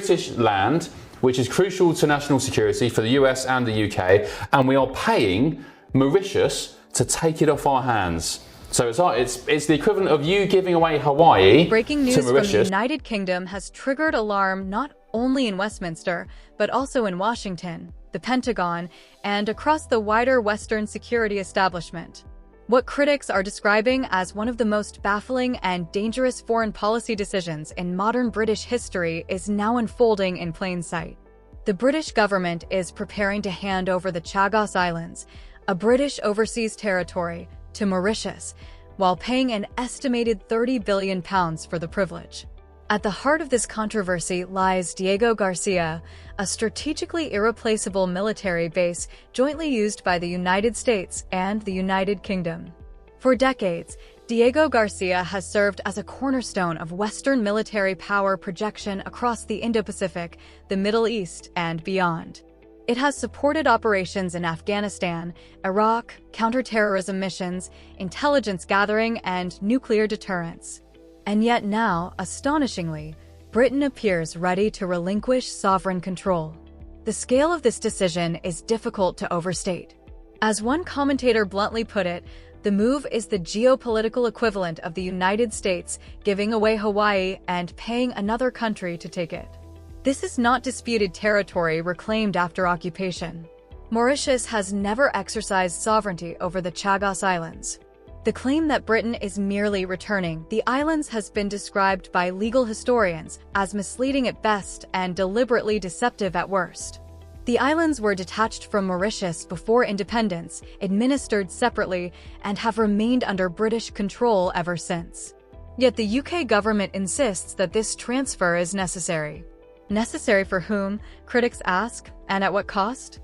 British land, which is crucial to national security for the US and the UK, and we are paying Mauritius to take it off our hands. So it's the equivalent of you giving away Hawaii Breaking news to from Mauritius. the United Kingdom has triggered alarm not only in Westminster, but also in Washington, the Pentagon, and across the wider Western security establishment. What critics are describing as one of the most baffling and dangerous foreign policy decisions in modern British history is now unfolding in plain sight. The British government is preparing to hand over the Chagos Islands, a British overseas territory, to Mauritius, while paying an estimated £30 billion for the privilege. At the heart of this controversy lies Diego Garcia, a strategically irreplaceable military base jointly used by the United States and the United Kingdom. For decades, Diego Garcia has served as a cornerstone of Western military power projection across the Indo-Pacific, the Middle East, and beyond. It has supported operations in Afghanistan, Iraq, counterterrorism missions, intelligence gathering, and nuclear deterrence. And yet now, astonishingly, Britain appears ready to relinquish sovereign control. The scale of this decision is difficult to overstate. As one commentator bluntly put it, the move is the geopolitical equivalent of the United States giving away Hawaii and paying another country to take it. This is not disputed territory reclaimed after occupation. Mauritius has never exercised sovereignty over the Chagos Islands. The claim that Britain is merely returning the islands has been described by legal historians as misleading at best and deliberately deceptive at worst. The islands were detached from Mauritius before independence, administered separately, and have remained under British control ever since. Yet the UK government insists that this transfer is necessary. Necessary for whom, critics ask, and at what cost?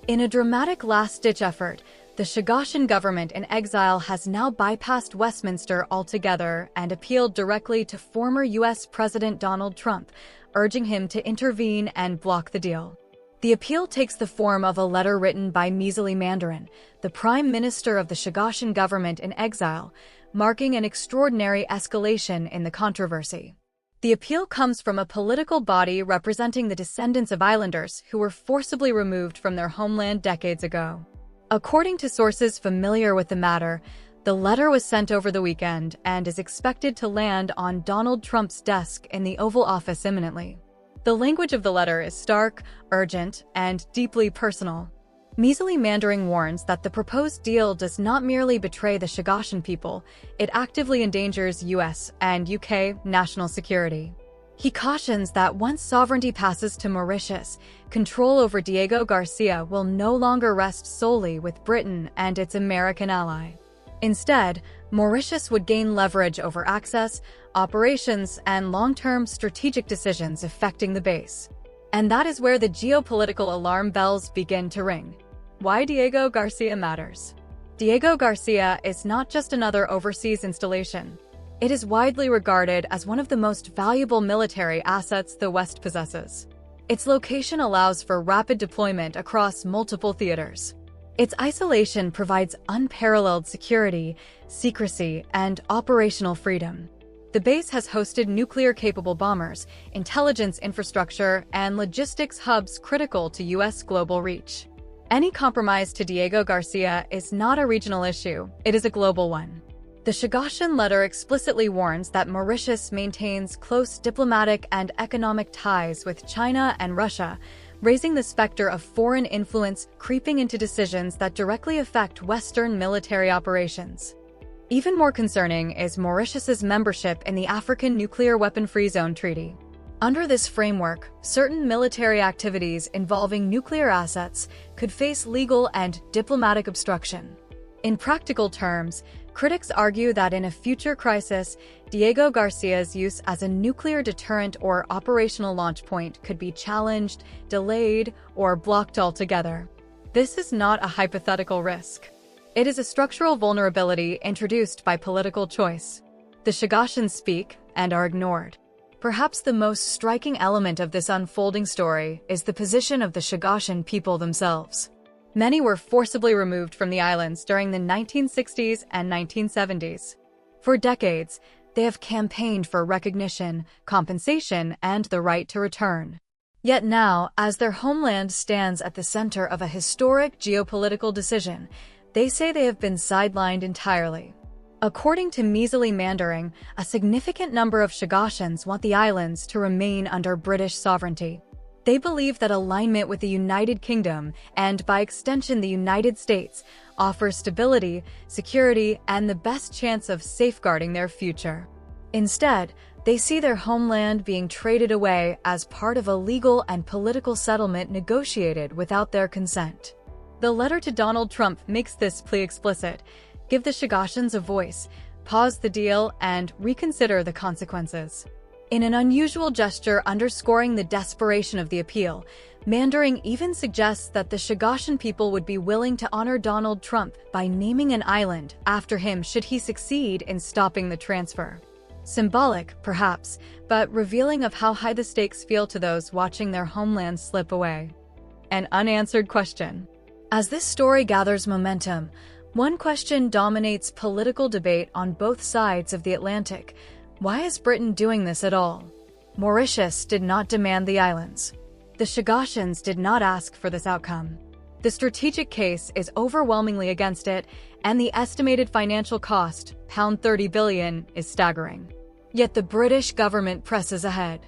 In a dramatic last-ditch effort, the Chagosian government in exile has now bypassed Westminster altogether and appealed directly to former US President Donald Trump, urging him to intervene and block the deal. The appeal takes the form of a letter written by Measly Mandarin, the Prime Minister of the Chagosian government in exile, marking an extraordinary escalation in the controversy. The appeal comes from a political body representing the descendants of islanders who were forcibly removed from their homeland decades ago. According to sources familiar with the matter, the letter was sent over the weekend and is expected to land on Donald Trump's desk in the Oval Office imminently. The language of the letter is stark, urgent, and deeply personal. Measly Mandarin warns that the proposed deal does not merely betray the Chagosian people, it actively endangers US and UK national security. He cautions that once sovereignty passes to Mauritius, control over Diego Garcia will no longer rest solely with Britain and its American ally. Instead, Mauritius would gain leverage over access, operations, and long-term strategic decisions affecting the base. And that is where the geopolitical alarm bells begin to ring. Why Diego Garcia matters. Diego Garcia is not just another overseas installation. It is widely regarded as one of the most valuable military assets the West possesses. Its location allows for rapid deployment across multiple theaters. Its isolation provides unparalleled security, secrecy, and operational freedom. The base has hosted nuclear-capable bombers, intelligence infrastructure, and logistics hubs critical to U.S. global reach. Any compromise to Diego Garcia is not a regional issue, it is a global one. The Chagosian letter explicitly warns that Mauritius maintains close diplomatic and economic ties with China and Russia, raising the specter of foreign influence creeping into decisions that directly affect Western military operations. Even more concerning is Mauritius's membership in the African Nuclear Weapon-Free Zone Treaty. Under this framework, certain military activities involving nuclear assets could face legal and diplomatic obstruction. In practical terms, critics argue that in a future crisis, Diego Garcia's use as a nuclear deterrent or operational launch point could be challenged, delayed, or blocked altogether. This is not a hypothetical risk. It is a structural vulnerability introduced by political choice. The Chagosians speak and are ignored. Perhaps the most striking element of this unfolding story is the position of the Chagosian people themselves. Many were forcibly removed from the islands during the 1960s and 1970s. For decades, they have campaigned for recognition, compensation, and the right to return. Yet now, as their homeland stands at the center of a historic geopolitical decision, they say they have been sidelined entirely. According to Measly Mandarin, a significant number of Chagosians want the islands to remain under British sovereignty. They believe that alignment with the United Kingdom, and by extension the United States, offers stability, security, and the best chance of safeguarding their future. Instead, they see their homeland being traded away as part of a legal and political settlement negotiated without their consent. The letter to Donald Trump makes this plea explicit: give the Chagosians a voice, pause the deal, and reconsider the consequences. In an unusual gesture underscoring the desperation of the appeal, Mandarin even suggests that the Chagosian people would be willing to honor Donald Trump by naming an island after him should he succeed in stopping the transfer. Symbolic, perhaps, but revealing of how high the stakes feel to those watching their homeland slip away. An unanswered question. As this story gathers momentum, one question dominates political debate on both sides of the Atlantic. Why is Britain doing this at all? Mauritius did not demand the islands. The Chagosians did not ask for this outcome. The strategic case is overwhelmingly against it, and the estimated financial cost, £30 billion, is staggering. Yet the British government presses ahead.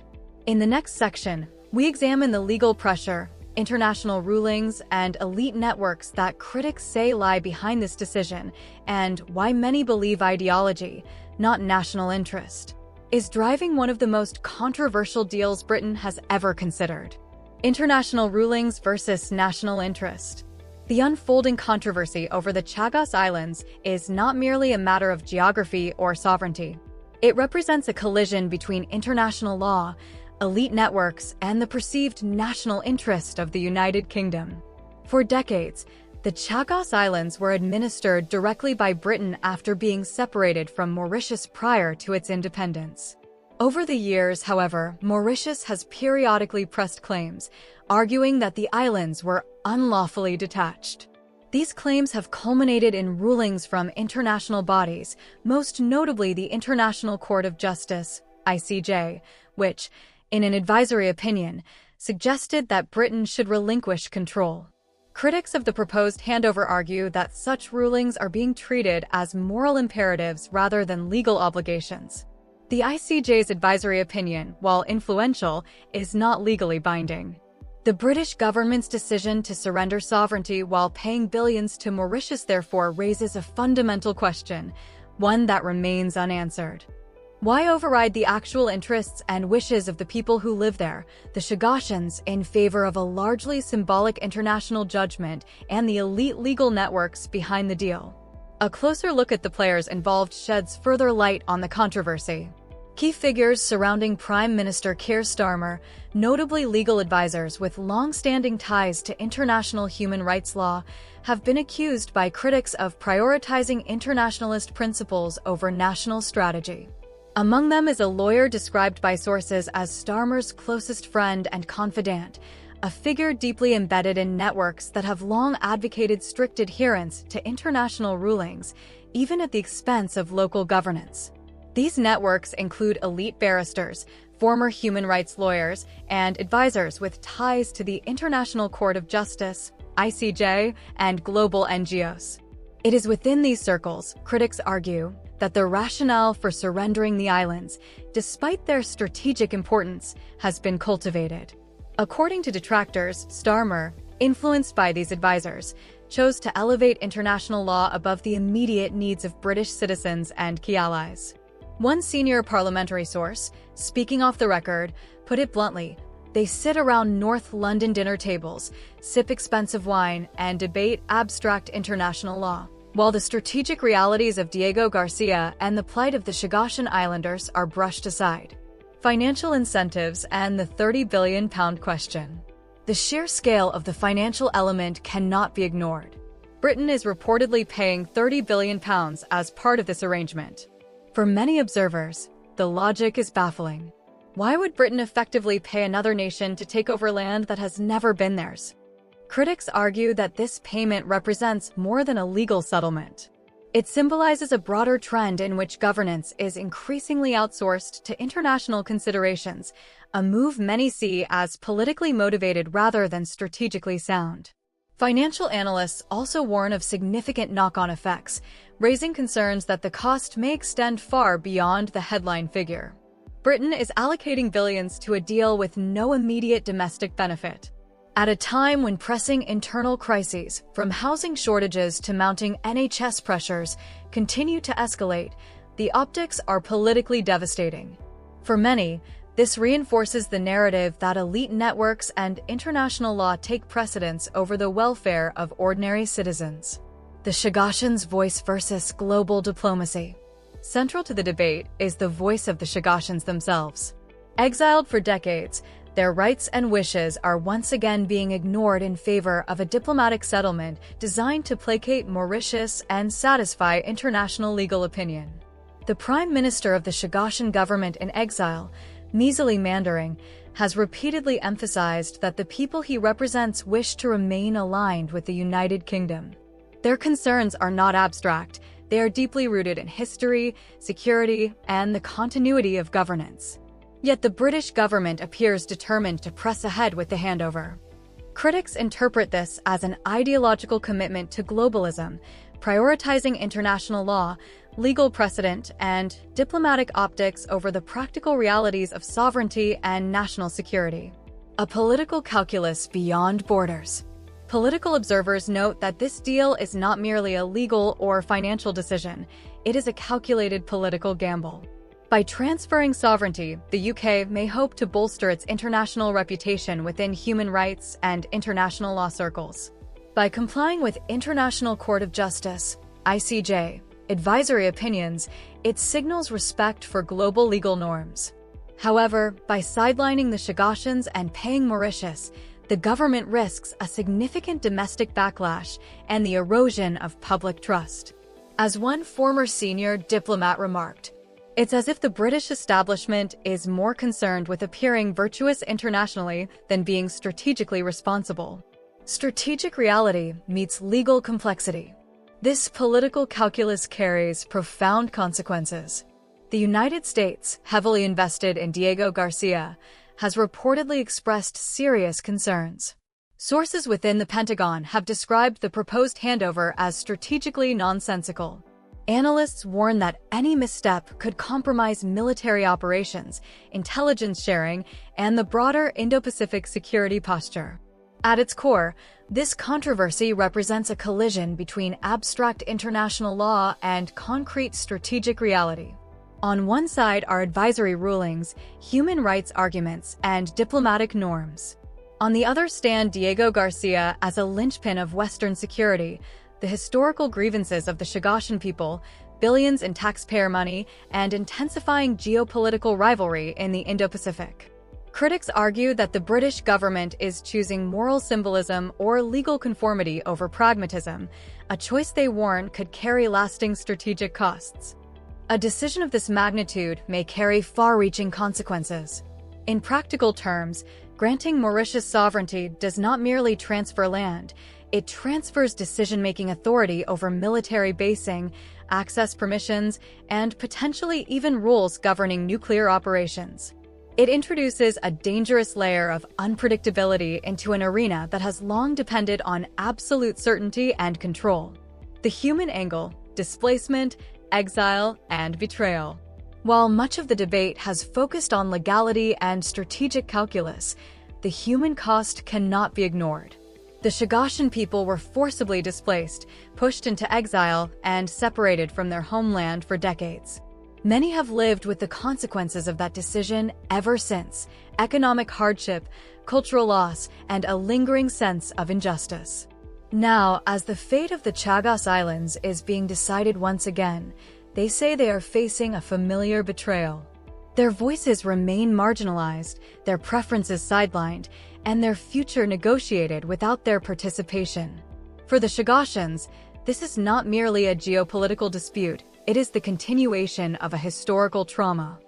In the next section, we examine the legal pressure, international rulings, and elite networks that critics say lie behind this decision, and why many believe ideology, not national interest, is driving one of the most controversial deals Britain has ever considered. International rulings versus national interest. The unfolding controversy over the Chagos Islands is not merely a matter of geography or sovereignty. It represents a collision between international law, elite networks, and the perceived national interest of the United Kingdom. For decades, the Chagos Islands were administered directly by Britain after being separated from Mauritius prior to its independence. Over the years, however, Mauritius has periodically pressed claims, arguing that the islands were unlawfully detached. These claims have culminated in rulings from international bodies, most notably the International Court of Justice, ICJ, which, in an advisory opinion, suggested that Britain should relinquish control. Critics of the proposed handover argue that such rulings are being treated as moral imperatives rather than legal obligations. The ICJ's advisory opinion, while influential, is not legally binding. The British government's decision to surrender sovereignty while paying billions to Mauritius therefore raises a fundamental question, one that remains unanswered. Why override the actual interests and wishes of the people who live there, the Chagosians, in favor of a largely symbolic international judgment and the elite legal networks behind the deal? A closer look at the players involved sheds further light on the controversy. Key figures surrounding Prime Minister Keir Starmer, notably legal advisors with long-standing ties to international human rights law, have been accused by critics of prioritizing internationalist principles over national strategy. Among them is a lawyer described by sources as Starmer's closest friend and confidant, a figure deeply embedded in networks that have long advocated strict adherence to international rulings, even at the expense of local governance. These networks include elite barristers, former human rights lawyers, and advisors with ties to the International Court of Justice, ICJ, and global NGOs. It is within these circles, critics argue, that the rationale for surrendering the islands, despite their strategic importance, has been cultivated. According to detractors, Starmer, influenced by these advisors, chose to elevate international law above the immediate needs of British citizens and key allies. One senior parliamentary source, speaking off the record, put it bluntly: they sit around North London dinner tables, sip expensive wine, and debate abstract international law, while the strategic realities of Diego Garcia and the plight of the Chagosian Islanders are brushed aside. Financial incentives and the £30 billion question. The sheer scale of the financial element cannot be ignored. Britain is reportedly paying £30 billion as part of this arrangement. For many observers, the logic is baffling. Why would Britain effectively pay another nation to take over land that has never been theirs? Critics argue that this payment represents more than a legal settlement. It symbolizes a broader trend in which governance is increasingly outsourced to international considerations, a move many see as politically motivated rather than strategically sound. Financial analysts also warn of significant knock-on effects, raising concerns that the cost may extend far beyond the headline figure. Britain is allocating billions to a deal with no immediate domestic benefit. At a time when pressing internal crises, from housing shortages to mounting NHS pressures, continue to escalate, the optics are politically devastating. For many, this reinforces the narrative that elite networks and international law take precedence over the welfare of ordinary citizens. The Chagosians' voice versus global diplomacy. Central to the debate is the voice of the Chagosians themselves. Exiled for decades, their rights and wishes are once again being ignored in favor of a diplomatic settlement designed to placate Mauritius and satisfy international legal opinion. The Prime Minister of the Chagosian government in exile, Measly Mandaring, has repeatedly emphasized that the people he represents wish to remain aligned with the United Kingdom. Their concerns are not abstract, they are deeply rooted in history, security, and the continuity of governance. Yet the British government appears determined to press ahead with the handover. Critics interpret this as an ideological commitment to globalism, prioritizing international law, legal precedent, and diplomatic optics over the practical realities of sovereignty and national security. A political calculus beyond borders. Political observers note that this deal is not merely a legal or financial decision, it is a calculated political gamble. By transferring sovereignty, the UK may hope to bolster its international reputation within human rights and international law circles. By complying with International Court of Justice, ICJ, advisory opinions, it signals respect for global legal norms. However, by sidelining the Chagosians and paying Mauritius, the government risks a significant domestic backlash and the erosion of public trust. As one former senior diplomat remarked, "It's as if the British establishment is more concerned with appearing virtuous internationally than being strategically responsible." Strategic reality meets legal complexity. This political calculus carries profound consequences. The United States, heavily invested in Diego Garcia, has reportedly expressed serious concerns. Sources within the Pentagon have described the proposed handover as strategically nonsensical. Analysts warn that any misstep could compromise military operations, intelligence sharing, and the broader Indo-Pacific security posture. At its core, this controversy represents a collision between abstract international law and concrete strategic reality. On one side are advisory rulings, human rights arguments, and diplomatic norms. On the other stand Diego Garcia as a linchpin of Western security, the historical grievances of the Chagosian people, billions in taxpayer money, and intensifying geopolitical rivalry in the Indo-Pacific. Critics argue that the British government is choosing moral symbolism or legal conformity over pragmatism, a choice they warn could carry lasting strategic costs. A decision of this magnitude may carry far-reaching consequences. In practical terms, granting Mauritius sovereignty does not merely transfer land, it transfers decision-making authority over military basing, access permissions, and potentially even rules governing nuclear operations. It introduces a dangerous layer of unpredictability into an arena that has long depended on absolute certainty and control. The human angle, displacement, exile, and betrayal. While much of the debate has focused on legality and strategic calculus, the human cost cannot be ignored. The Chagosian people were forcibly displaced, pushed into exile, and separated from their homeland for decades. Many have lived with the consequences of that decision ever since: economic hardship, cultural loss, and a lingering sense of injustice. Now, as the fate of the Chagos Islands is being decided once again, they say they are facing a familiar betrayal. Their voices remain marginalized, their preferences sidelined, and their future negotiated without their participation. For the Chagosians, this is not merely a geopolitical dispute, it is the continuation of a historical trauma.